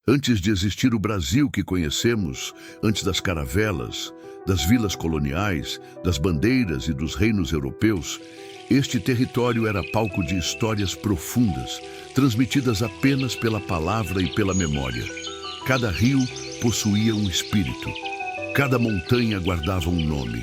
Antes de existir o Brasil que conhecemos, antes das caravelas, das vilas coloniais, das bandeiras e dos reinos europeus, este território era palco de histórias profundas, transmitidas apenas pela palavra e pela memória. Cada rio possuía um espírito, cada montanha guardava um nome,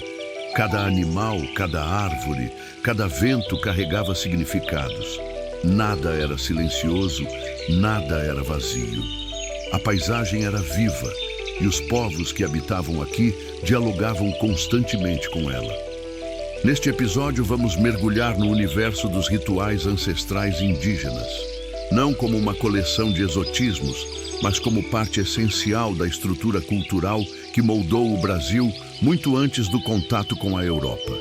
cada animal, cada árvore, cada vento carregava significados. Nada era silencioso, nada era vazio. A paisagem era viva e os povos que habitavam aqui dialogavam constantemente com ela. Neste episódio vamos mergulhar no universo dos rituais ancestrais indígenas, não como uma coleção de exotismos, mas como parte essencial da estrutura cultural que moldou o Brasil muito antes do contato com a Europa.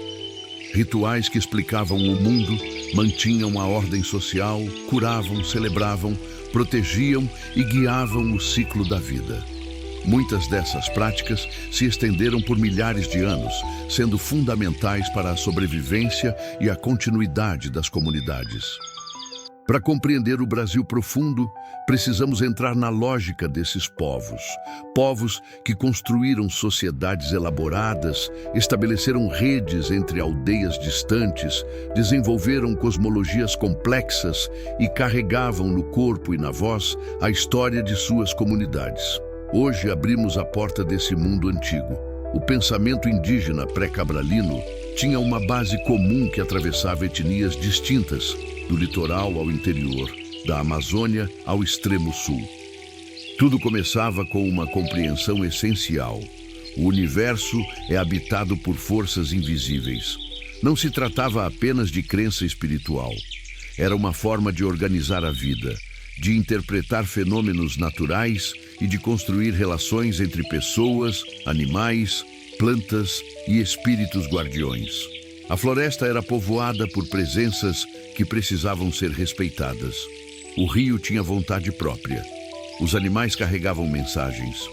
Rituais que explicavam o mundo, mantinham a ordem social, curavam, celebravam, protegiam e guiavam o ciclo da vida. Muitas dessas práticas se estenderam por milhares de anos, sendo fundamentais para a sobrevivência e a continuidade das comunidades. Para compreender o Brasil profundo, precisamos entrar na lógica desses povos. Povos que construíram sociedades elaboradas, estabeleceram redes entre aldeias distantes, desenvolveram cosmologias complexas e carregavam no corpo e na voz a história de suas comunidades. Hoje abrimos a porta desse mundo antigo. O pensamento indígena pré-cabralino tinha uma base comum que atravessava etnias distintas, do litoral ao interior, da Amazônia ao extremo sul. Tudo começava com uma compreensão essencial. O universo é habitado por forças invisíveis. Não se tratava apenas de crença espiritual. Era uma forma de organizar a vida, de interpretar fenômenos naturais e de construir relações entre pessoas, animais, plantas e espíritos guardiões. A floresta era povoada por presenças que precisavam ser respeitadas. O rio tinha vontade própria. Os animais carregavam mensagens.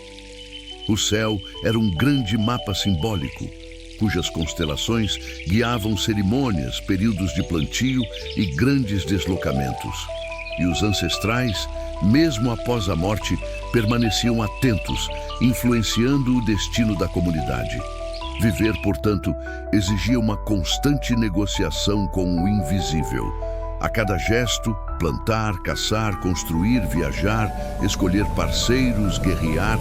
O céu era um grande mapa simbólico, cujas constelações guiavam cerimônias, períodos de plantio e grandes deslocamentos. E os ancestrais, mesmo após a morte, permaneciam atentos, influenciando o destino da comunidade. Viver, portanto, exigia uma constante negociação com o invisível. A cada gesto, plantar, caçar, construir, viajar, escolher parceiros, guerrear,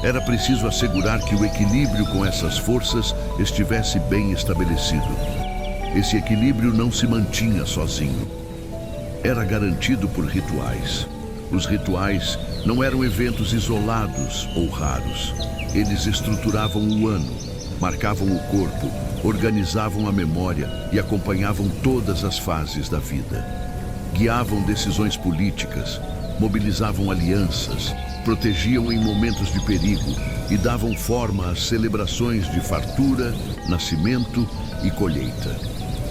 era preciso assegurar que o equilíbrio com essas forças estivesse bem estabelecido. Esse equilíbrio não se mantinha sozinho. Era garantido por rituais. Os rituais não eram eventos isolados ou raros. Eles estruturavam o ano, marcavam o corpo, organizavam a memória e acompanhavam todas as fases da vida. Guiavam decisões políticas, mobilizavam alianças, protegiam em momentos de perigo e davam forma às celebrações de fartura, nascimento e colheita.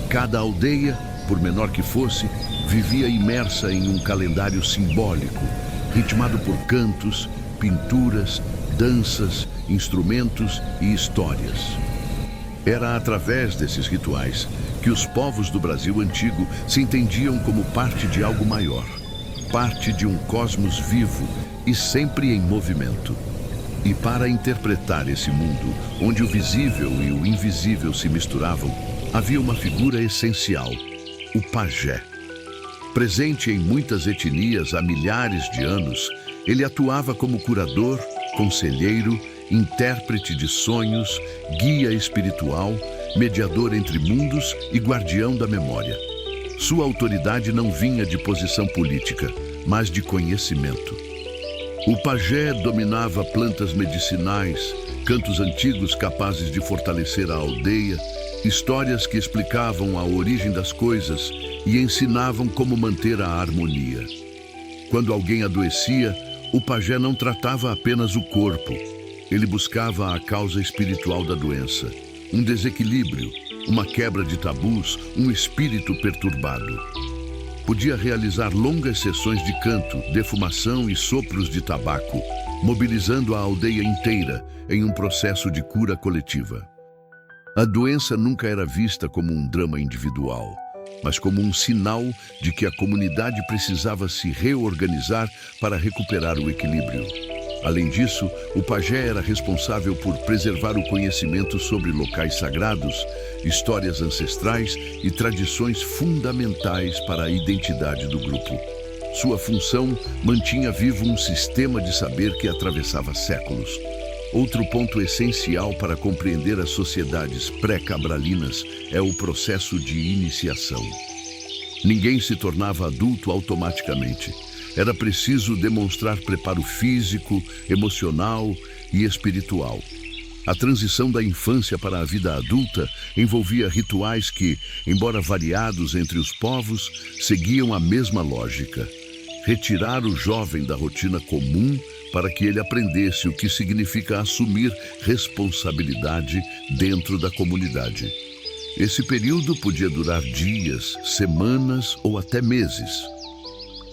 Cada aldeia, por menor que fosse, vivia imersa em um calendário simbólico, ritmado por cantos, pinturas, danças, instrumentos e histórias. Era através desses rituais que os povos do Brasil antigo se entendiam como parte de algo maior, parte de um cosmos vivo e sempre em movimento. E para interpretar esse mundo, onde o visível e o invisível se misturavam, havia uma figura essencial, o pajé. Presente em muitas etnias há milhares de anos, ele atuava como curador, conselheiro, intérprete de sonhos, guia espiritual, mediador entre mundos e guardião da memória. Sua autoridade não vinha de posição política, mas de conhecimento. O pajé dominava plantas medicinais, cantos antigos capazes de fortalecer a aldeia, histórias que explicavam a origem das coisas e ensinavam como manter a harmonia. Quando alguém adoecia, o pajé não tratava apenas o corpo. Ele buscava a causa espiritual da doença, um desequilíbrio, uma quebra de tabus, um espírito perturbado. Podia realizar longas sessões de canto, defumação e sopros de tabaco, mobilizando a aldeia inteira em um processo de cura coletiva. A doença nunca era vista como um drama individual. mas como um sinal de que a comunidade precisava se reorganizar para recuperar o equilíbrio. Além disso, o pajé era responsável por preservar o conhecimento sobre locais sagrados, histórias ancestrais e tradições fundamentais para a identidade do grupo. Sua função mantinha vivo um sistema de saber que atravessava séculos. Outro ponto essencial para compreender as sociedades pré-cabralinas é o processo de iniciação. Ninguém se tornava adulto automaticamente. Era preciso demonstrar preparo físico, emocional e espiritual. A transição da infância para a vida adulta envolvia rituais que, embora variados entre os povos, seguiam a mesma lógica. Retirar o jovem da rotina comum para que ele aprendesse o que significa assumir responsabilidade dentro da comunidade. Esse período podia durar dias, semanas ou até meses.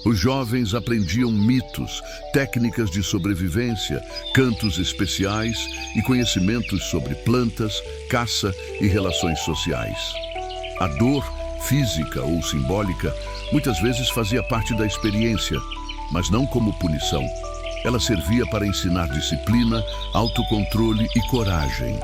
Os jovens aprendiam mitos, técnicas de sobrevivência, cantos especiais e conhecimentos sobre plantas, caça e relações sociais. A dor, física ou simbólica, muitas vezes fazia parte da experiência, mas não como punição. Ela servia para ensinar disciplina, autocontrole e coragem.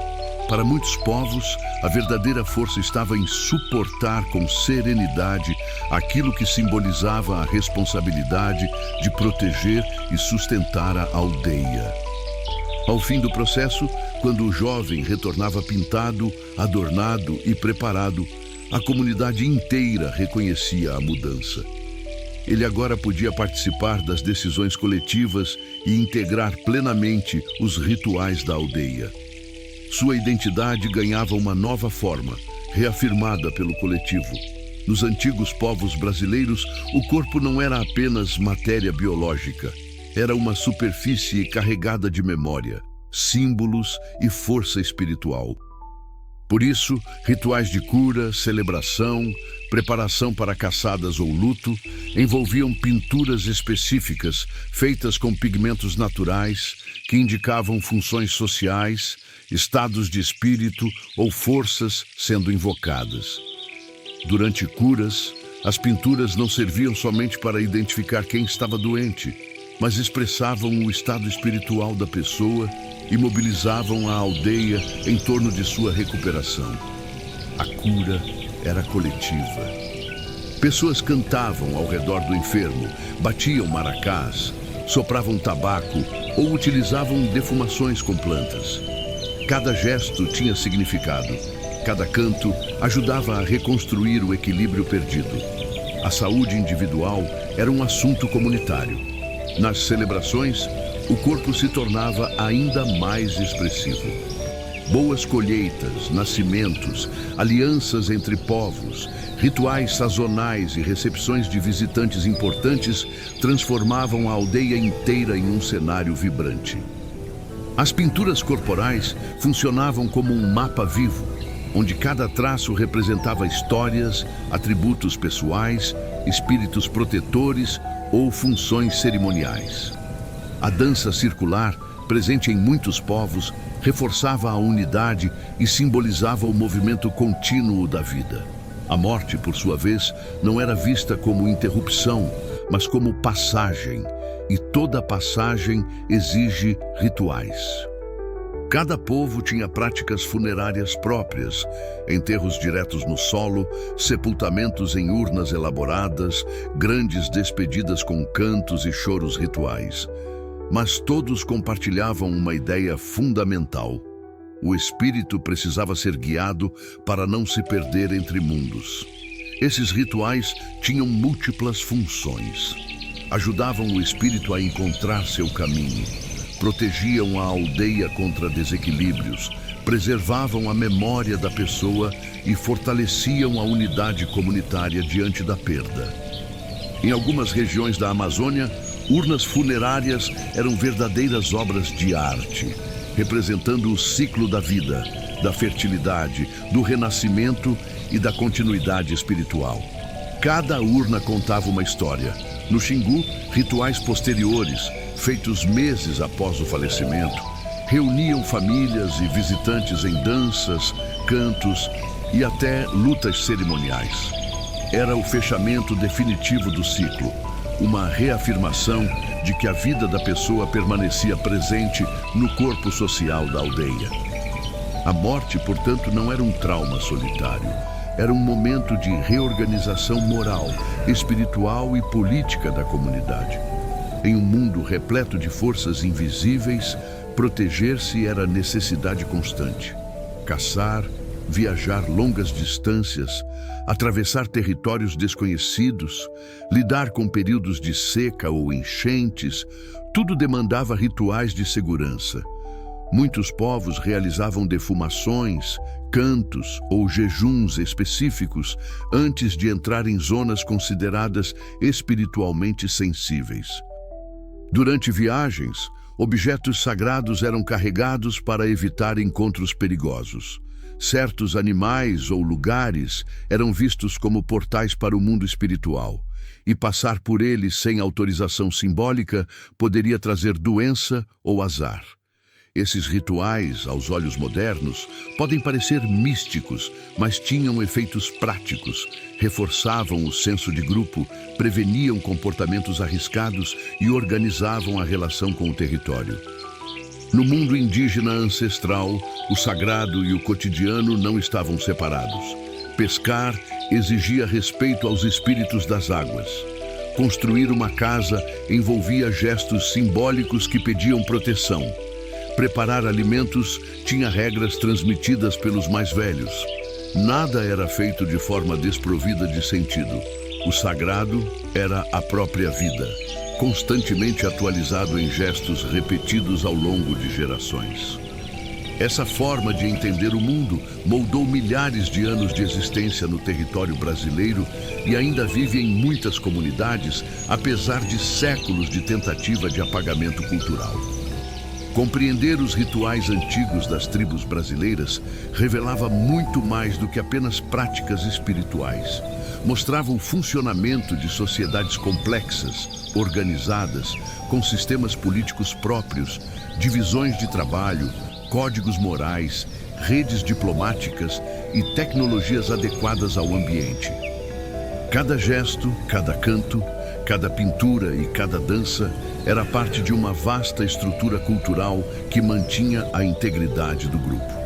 Para muitos povos, a verdadeira força estava em suportar com serenidade aquilo que simbolizava a responsabilidade de proteger e sustentar a aldeia. Ao fim do processo, quando o jovem retornava pintado, adornado e preparado, a comunidade inteira reconhecia a mudança. Ele agora podia participar das decisões coletivas e integrar plenamente os rituais da aldeia. Sua identidade ganhava uma nova forma, reafirmada pelo coletivo. Nos antigos povos brasileiros, o corpo não era apenas matéria biológica. Era uma superfície carregada de memória, símbolos e força espiritual. Por isso, rituais de cura, celebração, preparação para caçadas ou luto envolviam pinturas específicas feitas com pigmentos naturais que indicavam funções sociais, estados de espírito ou forças sendo invocadas. Durante curas, as pinturas não serviam somente para identificar quem estava doente, mas expressavam o estado espiritual da pessoa e mobilizavam a aldeia em torno de sua recuperação. A cura era coletiva. Pessoas cantavam ao redor do enfermo, batiam maracás, sopravam tabaco ou utilizavam defumações com plantas. Cada gesto tinha significado. Cada canto ajudava a reconstruir o equilíbrio perdido. A saúde individual era um assunto comunitário. Nas celebrações, o corpo se tornava ainda mais expressivo. Boas colheitas, nascimentos, alianças entre povos, rituais sazonais e recepções de visitantes importantes transformavam a aldeia inteira em um cenário vibrante. As pinturas corporais funcionavam como um mapa vivo, onde cada traço representava histórias, atributos pessoais, espíritos protetores ou funções cerimoniais. A dança circular, presente em muitos povos, reforçava a unidade e simbolizava o movimento contínuo da vida. A morte, por sua vez, não era vista como interrupção, mas como passagem, e toda passagem exige rituais. Cada povo tinha práticas funerárias próprias, enterros diretos no solo, sepultamentos em urnas elaboradas, grandes despedidas com cantos e choros rituais. Mas todos compartilhavam uma ideia fundamental. O espírito precisava ser guiado para não se perder entre mundos. Esses rituais tinham múltiplas funções. Ajudavam o espírito a encontrar seu caminho, protegiam a aldeia contra desequilíbrios, preservavam a memória da pessoa e fortaleciam a unidade comunitária diante da perda. Em algumas regiões da Amazônia, urnas funerárias eram verdadeiras obras de arte, representando o ciclo da vida, da fertilidade, do renascimento e da continuidade espiritual. Cada urna contava uma história. No Xingu, rituais posteriores, feitos meses após o falecimento, reuniam famílias e visitantes em danças, cantos e até lutas cerimoniais. Era o fechamento definitivo do ciclo, uma reafirmação de que a vida da pessoa permanecia presente no corpo social da aldeia. A morte, portanto, não era um trauma solitário. Era um momento de reorganização moral, espiritual e política da comunidade. Em um mundo repleto de forças invisíveis, proteger-se era necessidade constante. Caçar, viajar longas distâncias, atravessar territórios desconhecidos, lidar com períodos de seca ou enchentes, tudo demandava rituais de segurança. Muitos povos realizavam defumações, cantos ou jejuns específicos antes de entrar em zonas consideradas espiritualmente sensíveis. Durante viagens, objetos sagrados eram carregados para evitar encontros perigosos. Certos animais ou lugares eram vistos como portais para o mundo espiritual, e passar por eles sem autorização simbólica poderia trazer doença ou azar. Esses rituais, aos olhos modernos, podem parecer místicos, mas tinham efeitos práticos, reforçavam o senso de grupo, preveniam comportamentos arriscados e organizavam a relação com o território. No mundo indígena ancestral, o sagrado e o cotidiano não estavam separados. Pescar exigia respeito aos espíritos das águas. Construir uma casa envolvia gestos simbólicos que pediam proteção. Preparar alimentos tinha regras transmitidas pelos mais velhos. Nada era feito de forma desprovida de sentido. O sagrado era a própria vida, constantemente atualizado em gestos repetidos ao longo de gerações. Essa forma de entender o mundo moldou milhares de anos de existência no território brasileiro e ainda vive em muitas comunidades, apesar de séculos de tentativa de apagamento cultural. Compreender os rituais antigos das tribos brasileiras revelava muito mais do que apenas práticas espirituais. Mostrava o funcionamento de sociedades complexas, organizadas, com sistemas políticos próprios, divisões de trabalho, códigos morais, redes diplomáticas e tecnologias adequadas ao ambiente. Cada gesto, cada canto, cada pintura e cada dança era parte de uma vasta estrutura cultural que mantinha a integridade do grupo.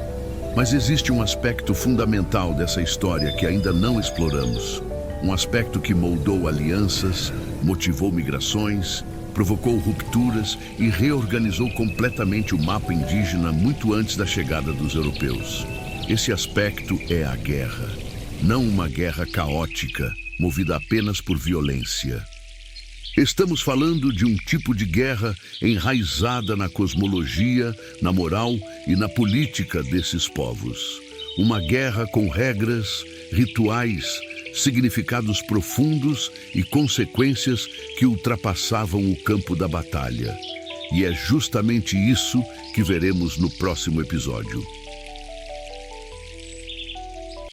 Mas existe um aspecto fundamental dessa história que ainda não exploramos. Um aspecto que moldou alianças, motivou migrações, provocou rupturas e reorganizou completamente o mapa indígena muito antes da chegada dos europeus. Esse aspecto é a guerra. Não uma guerra caótica, movida apenas por violência. Estamos falando de um tipo de guerra enraizada na cosmologia, na moral e na política desses povos. Uma guerra com regras, rituais, significados profundos e consequências que ultrapassavam o campo da batalha. E é justamente isso que veremos no próximo episódio.